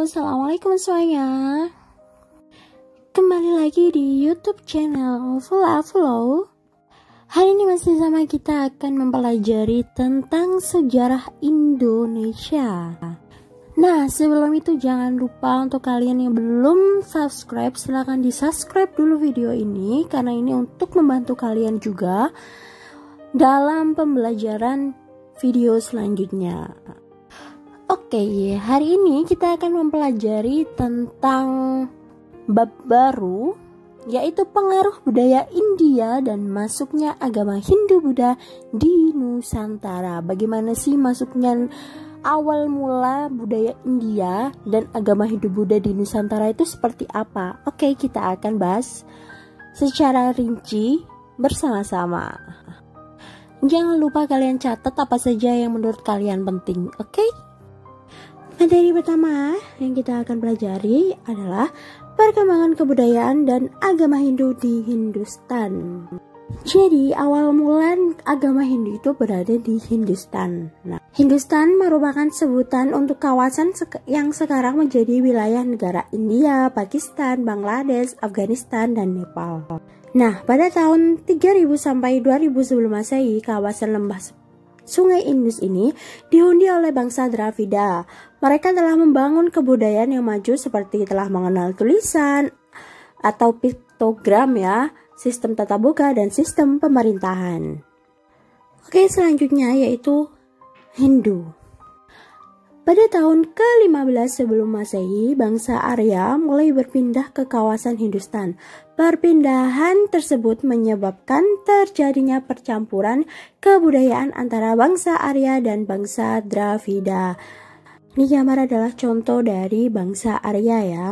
Halo, assalamualaikum semuanya. Kembali lagi di YouTube channel Flow. Hari ini masih sama kita akan mempelajari tentang sejarah Indonesia. Nah, sebelum itu jangan lupa untuk kalian yang belum subscribe, silahkan di subscribe dulu video ini, karena ini untuk membantu kalian juga dalam pembelajaran video selanjutnya. Oke, hari ini kita akan mempelajari tentang bab baru, yaitu pengaruh budaya India dan masuknya agama Hindu-Buddha di Nusantara. Bagaimana sih masuknya awal mula budaya India dan agama Hindu-Buddha di Nusantara itu seperti apa? Oke, kita akan bahas secara rinci bersama-sama. Jangan lupa kalian catat apa saja yang menurut kalian penting, oke? Materi pertama yang kita akan pelajari adalah perkembangan kebudayaan dan agama Hindu di Hindustan. Jadi awal mula agama Hindu itu berada di Hindustan. Nah, Hindustan merupakan sebutan untuk kawasan yang sekarang menjadi wilayah negara India, Pakistan, Bangladesh, Afghanistan, dan Nepal. Nah, pada tahun 3000 sampai 2000 sebelum Masehi, kawasan lembah Sungai Indus ini dihuni oleh bangsa Dravida. Mereka telah membangun kebudayaan yang maju seperti telah mengenal tulisan atau piktogram ya, sistem tata boga dan sistem pemerintahan. Oke, selanjutnya yaitu Hindu. Pada tahun ke-15 sebelum Masehi, bangsa Arya mulai berpindah ke kawasan Hindustan. Perpindahan tersebut menyebabkan terjadinya percampuran kebudayaan antara bangsa Arya dan bangsa Dravida. Ini gambar adalah contoh dari bangsa Arya ya.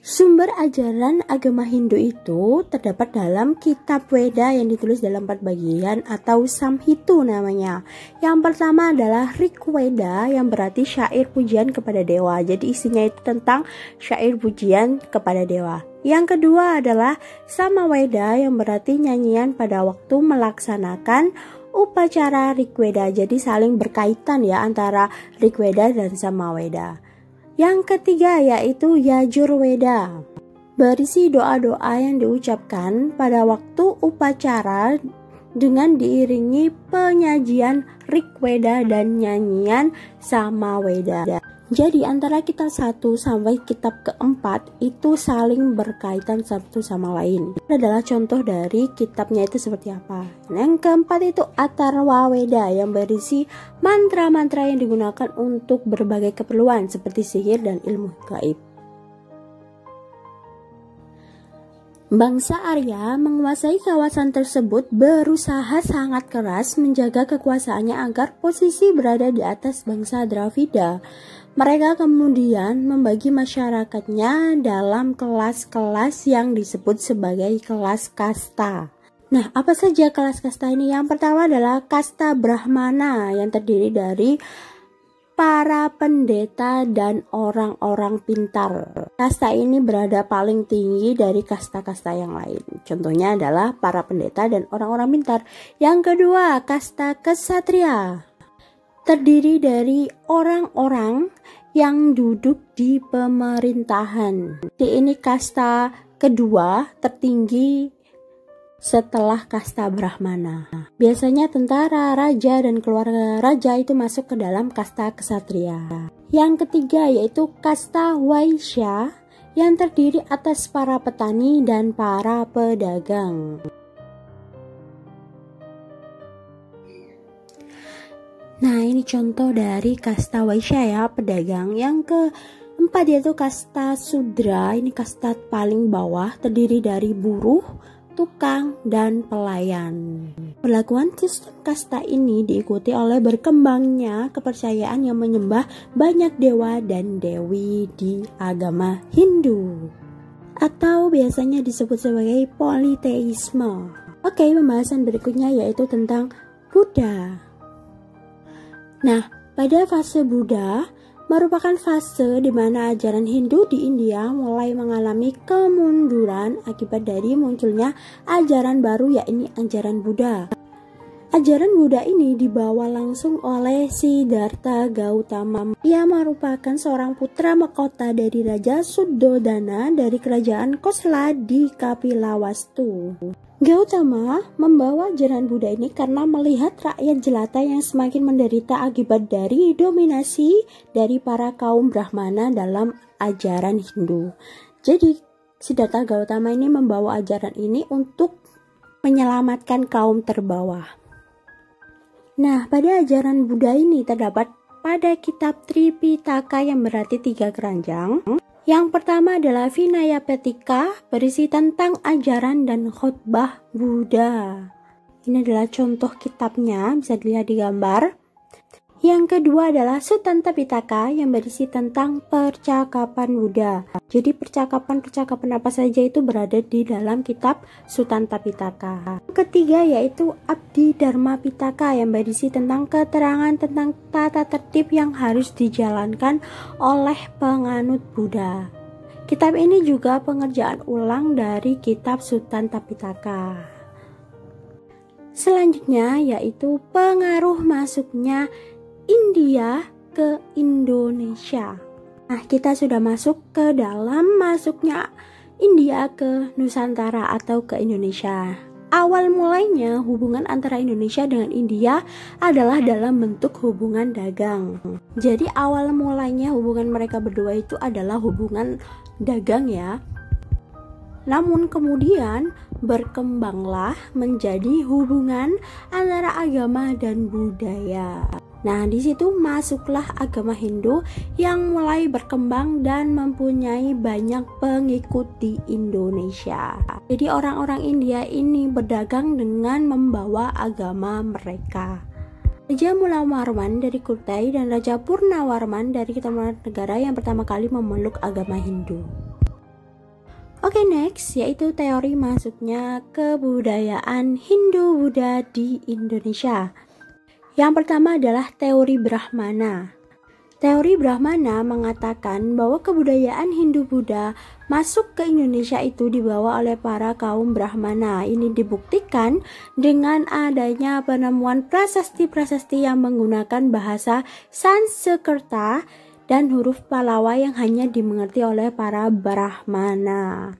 Sumber ajaran agama Hindu itu terdapat dalam kitab Weda yang ditulis dalam 4 bagian atau Samhitu namanya. Yang pertama adalah Rigveda yang berarti syair pujian kepada dewa. Jadi isinya itu tentang syair pujian kepada dewa. Yang kedua adalah Samaweda yang berarti nyanyian pada waktu melaksanakan upacara Rigveda. Jadi saling berkaitan ya antara Rigveda dan Samaweda. Yang ketiga yaitu Yajurveda, berisi doa-doa yang diucapkan pada waktu upacara dengan diiringi penyajian Rigveda dan nyanyian Samaweda. Jadi antara kitab 1 sampai kitab keempat itu saling berkaitan satu sama lain. Ini adalah contoh dari kitabnya itu seperti apa. Yang keempat itu Atharvaveda yang berisi mantra-mantra yang digunakan untuk berbagai keperluan seperti sihir dan ilmu gaib. Bangsa Arya menguasai kawasan tersebut berusaha sangat keras menjaga kekuasaannya agar posisi berada di atas bangsa Dravida. Mereka kemudian membagi masyarakatnya dalam kelas-kelas yang disebut sebagai kelas kasta. Nah, apa saja kelas kasta ini? Yang pertama adalah kasta Brahmana yang terdiri dari para pendeta dan orang-orang pintar. Kasta ini berada paling tinggi dari kasta-kasta yang lain. Contohnya adalah para pendeta dan orang-orang pintar. Yang kedua, kasta Ksatria. Terdiri dari orang-orang yang duduk di pemerintahan. Ini kasta kedua tertinggi setelah kasta Brahmana. Biasanya tentara, raja, dan keluarga raja itu masuk ke dalam kasta Ksatria. Yang ketiga yaitu kasta Waisya yang terdiri atas para petani dan para pedagang. Nah, ini contoh dari kasta Waisya ya, pedagang. Yang keempat yaitu kasta Sudra. Ini kasta paling bawah, terdiri dari buruh, tukang, dan pelayan. Perlakuan sistem kasta ini diikuti oleh berkembangnya kepercayaan yang menyembah banyak dewa dan dewi di agama Hindu, atau biasanya disebut sebagai politeisme. Oke, pembahasan berikutnya yaitu tentang Buddha. Nah, pada fase Buddha merupakan fase di mana ajaran Hindu di India mulai mengalami kemunduran akibat dari munculnya ajaran baru, yakni ajaran Buddha. Ajaran Buddha ini dibawa langsung oleh Siddhartha Gautama. Ia merupakan seorang putra mahkota dari Raja Suddhodana dari kerajaan Kosala di Kapilawastu. Gautama membawa ajaran Buddha ini karena melihat rakyat jelata yang semakin menderita akibat dari dominasi dari para kaum Brahmana dalam ajaran Hindu. Jadi Siddhartha Gautama ini membawa ajaran ini untuk menyelamatkan kaum terbawah. Nah, pada ajaran Buddha ini terdapat pada kitab Tripitaka yang berarti 3 keranjang. Yang pertama adalah Vinaya Pitaka, berisi tentang ajaran dan khotbah Buddha. Ini adalah contoh kitabnya, bisa dilihat di gambar. Yang kedua adalah Sutanta Pitaka yang berisi tentang percakapan Buddha. Jadi percakapan-percakapan apa saja itu berada di dalam kitab Sutanta Pitaka. Yang ketiga yaitu Abdi Dharma Pitaka yang berisi tentang keterangan tentang tata tertib yang harus dijalankan oleh penganut Buddha. Kitab ini juga pengerjaan ulang dari kitab Sutanta Pitaka. Selanjutnya yaitu pengaruh masuknya India ke Indonesia. Nah, kita sudah masuk ke dalam masuknya India ke Nusantara atau ke Indonesia. Awal mulainya hubungan antara Indonesia dengan India adalah dalam bentuk hubungan dagang. Jadi awal mulainya hubungan mereka berdua itu adalah hubungan dagang ya. Namun kemudian berkembanglah menjadi hubungan antara agama dan budaya. Nah, di situ masuklah agama Hindu yang mulai berkembang dan mempunyai banyak pengikut di Indonesia. Jadi orang-orang India ini berdagang dengan membawa agama mereka. Raja Mulawarman dari Kutai dan Raja Purnawarman dari Kertanegara yang pertama kali memeluk agama Hindu. Oke, next yaitu teori masuknya kebudayaan Hindu-Buddha di Indonesia. Yang pertama adalah teori Brahmana. Teori Brahmana mengatakan bahwa kebudayaan Hindu-Buddha masuk ke Indonesia itu dibawa oleh para kaum Brahmana. Ini dibuktikan dengan adanya penemuan prasasti-prasasti yang menggunakan bahasa Sanskerta dan huruf Pallava yang hanya dimengerti oleh para Brahmana.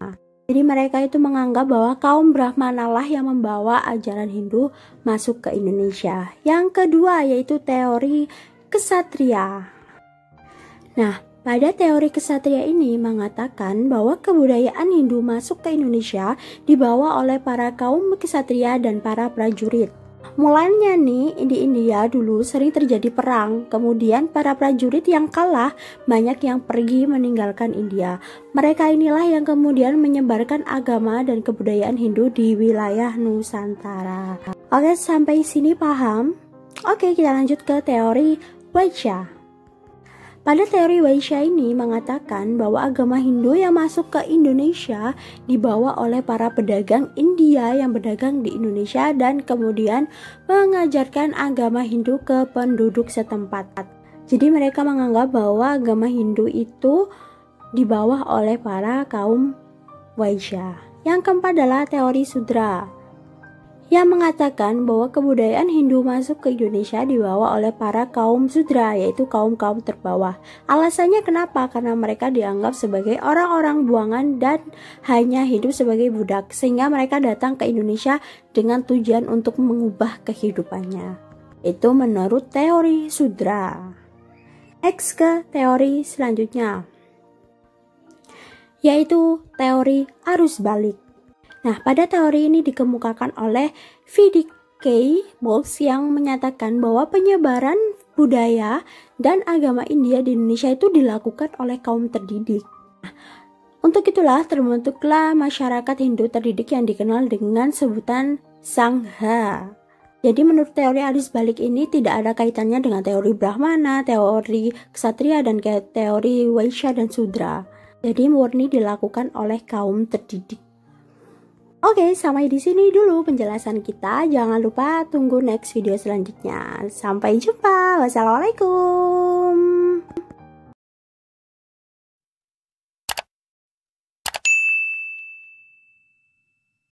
Jadi mereka itu menganggap bahwa kaum Brahmana lah yang membawa ajaran Hindu masuk ke Indonesia. Yang kedua yaitu teori Ksatria. Nah, pada teori Ksatria ini mengatakan bahwa kebudayaan Hindu masuk ke Indonesia dibawa oleh para kaum Ksatria dan para prajurit. Mulanya nih di India dulu sering terjadi perang, kemudian para prajurit yang kalah banyak yang pergi meninggalkan India. Mereka inilah yang kemudian menyebarkan agama dan kebudayaan Hindu di wilayah Nusantara. Oke, sampai sini paham? Oke, kita lanjut ke teori Vaishya. Pada teori Vaishya ini mengatakan bahwa agama Hindu yang masuk ke Indonesia dibawa oleh para pedagang India yang berdagang di Indonesia dan kemudian mengajarkan agama Hindu ke penduduk setempat. Jadi mereka menganggap bahwa agama Hindu itu dibawa oleh para kaum Vaishya. Yang keempat adalah teori Sudra, yang mengatakan bahwa kebudayaan Hindu masuk ke Indonesia dibawa oleh para kaum Sudra, yaitu kaum-kaum terbawah. Alasannya kenapa? Karena mereka dianggap sebagai orang-orang buangan dan hanya hidup sebagai budak, sehingga mereka datang ke Indonesia dengan tujuan untuk mengubah kehidupannya. Itu menurut teori Sudra. Next ke teori selanjutnya, yaitu teori arus balik. Nah, pada teori ini dikemukakan oleh V.D.K. Box yang menyatakan bahwa penyebaran budaya dan agama India di Indonesia itu dilakukan oleh kaum terdidik. Nah, untuk itulah terbentuklah masyarakat Hindu terdidik yang dikenal dengan sebutan Sangha. Jadi menurut teori arus balik ini tidak ada kaitannya dengan teori Brahmana, teori Ksatria, dan teori Vaishya dan Sudra. Jadi murni dilakukan oleh kaum terdidik. Oke, sampai di sini dulu penjelasan kita. Jangan lupa tunggu next video selanjutnya. Sampai jumpa. Wassalamualaikum.